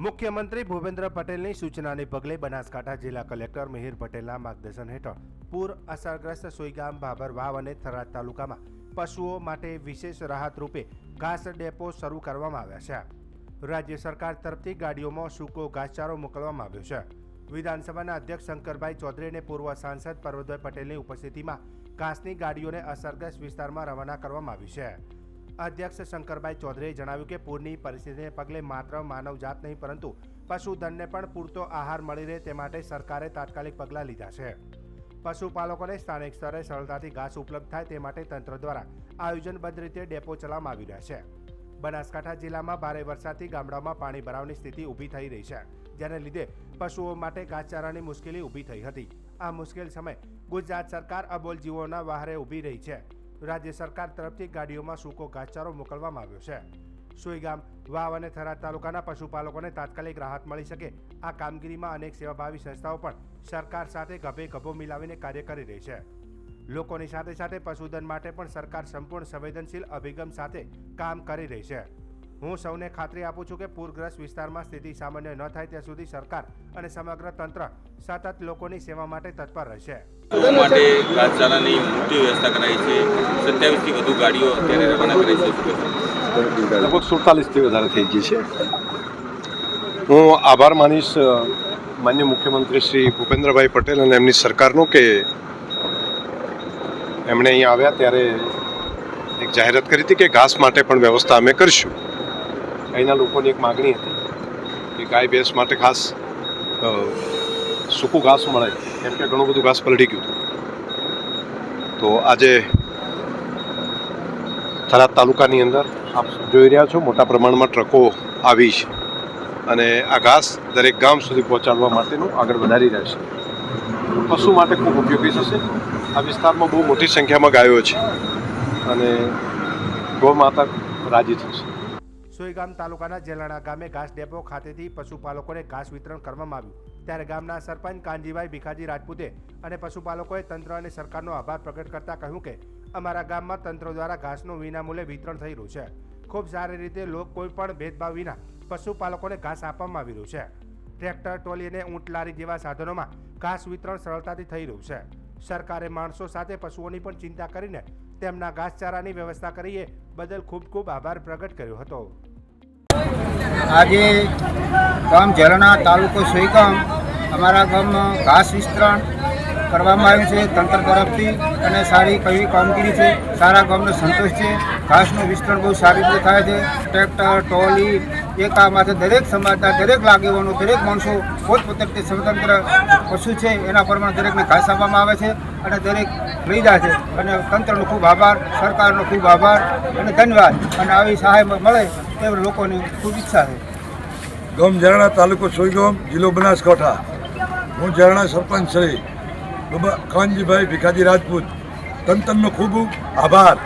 મુખ્યમંત્રી ભૂપેન્દ્ર પટેલની સૂચનાને પગલે બનાસકાંઠા જિલ્લા કલેક્ટર મિહિર પટેલના માર્ગદર્શન હેઠળ પૂર અસરગ્રસ્ત સોઈગામ, ભાભર વાવ અને થરાદ તાલુકામાં પશુઓ માટે વિશેષ રાહત રૂપે ઘાસ ડેપો શરૂ કરવામાં આવ્યા છે। રાજ્ય સરકાર તરફથી ગાડીઓમાં સૂકો ઘાસચારો મોકલવામાં આવ્યો છે। વિધાનસભાના અધ્યક્ષ શંકરભાઈ ચૌધરી અને પૂર્વ સાંસદ પર્વતભાઈ પટેલની ઉપસ્થિતિમાં ઘાસની ગાડીઓને અસરગ્રસ્ત વિસ્તારમાં રવાના કરવામાં આવી છે। અધ્યક્ષ શંકરભાઈ ચૌધરીએ જણાવ્યું કે પૂરની પરિસ્થિતિને પગલે માત્ર માનવજાત નહીં પરંતુ પશુધનને પણ પૂરતો આહાર મળી રહે તે માટે સરકારે તાત્કાલિક પગલાં લીધા છે। પશુપાલકોને સ્થાનિક સ્તરે સરળતાથી ઘાસ ઉપલબ્ધ થાય તે માટે તંત્ર દ્વારા આયોજનબદ્ધ રીતે ડેપો ચલાવવામાં આવી રહ્યા છે। બનાસકાંઠા જિલ્લામાં ભારે વરસાદથી ગામડાઓમાં પાણી ભરાવાની સ્થિતિ ઊભી થઈ રહી છે, જેને લીધે પશુઓ માટે ઘાસચારાની મુશ્કેલી ઊભી થઈ હતી। આ મુશ્કેલ સમય ગુજરાત સરકાર અબોલ જીવોના વહારે ઊભી રહી છે। રાજ્ય સરકાર તરફથી ગાડીઓમાં સૂકો ઘાસચારો મોકલવામાં આવ્યો છે। સોઈગામ, વાવ અને થરાદ તાલુકાના પશુપાલકોને તાત્કાલિક રાહત મળી શકે આ કામગીરીમાં અનેક સેવાભાવી સંસ્થાઓ પણ સરકાર સાથે ગભે ગભો મિલાવીને કાર્ય કરી રહી છે। લોકોની સાથે સાથે પશુધન માટે પણ સરકાર સંપૂર્ણ સંવેદનશીલ અભિગમ સાથે કામ કરી રહી છે। હું સૌને ખાતરી આપું છું કે પૂરગ્રસ્ત વિસ્તારમાં સ્થિતિ સામાન્ય ન થાય ત્યાં સુધી સરકાર અને સમગ્ર તંત્ર સતત લોકોની સેવા માટે તત્પર રહેશે। માટે ઘાસચારાની મોટી વ્યવસ્થા કરાઈ છે। 27થી વધુ ગાડીઓ અત્યારે રવાના કરાઈ છે। લગભગ 47થી વધારે થઈ ગઈ છે। હું આભાર માનીશ માનનીય મુખ્યમંત્રી શ્રી ભૂપેન્દ્રભાઈ પટેલ અને એમની સરકારનો કે એમણે અહીંયા આવ્યા ત્યારે એક જાહેરાત કરી હતી કે ઘાસ માટે પણ વ્યવસ્થા અમે કરીશું। અહીંના લોકોની એક માગણી હતી કે ગાય ભેંસ માટે ખાસ સૂકું ઘાસ મળે, કેમ કે ઘણું બધું ઘાસ પલળી ગયું હતું। તો આજે થરાદ તાલુકાની અંદર આપ જોઈ રહ્યા છો મોટા પ્રમાણમાં ટ્રકો આવી છે અને આ ઘાસ દરેક ગામ સુધી પહોંચાડવા માટેનું આગળ વધારી રહ્યા છે। પશુ માટે ખૂબ ઉપયોગી થશે। આ વિસ્તારમાં બહુ મોટી સંખ્યામાં ગાયો છે અને ગૌ માતા રાજી થશે। સોઈગામ તાલુકાના જેલાણા ગામે ઘાસ ડેપો ખાતેથી પશુપાલકોને ઘાસ વિતરણ કરવામાં આવ્યું ત્યારે ગામના સરપંચ કાનજીભાઈ ભીખાજી રાજપૂતે અને પશુપાલકોએ તંત્ર અને સરકારનો આભાર પ્રગટ કરતા કહ્યું કે અમારા ગામમાં તંત્ર દ્વારા ઘાસનું વિનામૂલ્યે વિતરણ થઈ રહ્યું છે। ખૂબ સારી રીતે કોઈ પણ ભેદભાવ વિના પશુપાલકોને ઘાસ આપવામાં આવી રહ્યું છે। ટ્રેક્ટર, ટ્રોલી અને ઊંટ લારી જેવા સાધનોમાં ઘાસ વિતરણ સરળતાથી થઈ રહ્યું છે। સરકારે માણસો સાથે પશુઓની પણ ચિંતા કરીને તેમના ઘાસચારાની વ્યવસ્થા કરી એ બદલ ખૂબ ખૂબ આભાર પ્રગટ કર્યો હતો। આજે ગામ જેલાણા, તાલુકો સોઈગામ, અમારા ગામમાં ઘાસ વિતરણ કરવામાં આવ્યું છે તંત્ર તરફથી અને સારી કઈ કામગીરી છે। સારા ગામનો સંતોષ છે। ઘાસનું વિતરણ બહુ સારી રીતે થાય છે। ટ્રેક્ટર, ટ્રોલી એક આ માટે દરેક સમાજના દરેક લાગેવાનો દરેક માણસો પોતપોતાની સ્વતંત્ર પશુ છે એના પ્રમાણે દરેકને ઘાસ આપવામાં આવે છે અને દરેક લઈ જાય છે અને તંત્રનો ખૂબ આભાર, સરકારનો ખૂબ આભાર અને ધન્યવાદ અને આવી સહાય મળે તે લોકોની ખૂબ ઈચ્છા છે। ગામ જેલાણા, તાલુકો સોઈગામ, જિલ્લો બનાસકાંઠા। હું જેલાણા સરપંચ શ્રી કાનજીભાઈ ભીખાજી રાજપૂત, તંત્રનો ખૂબ આભાર।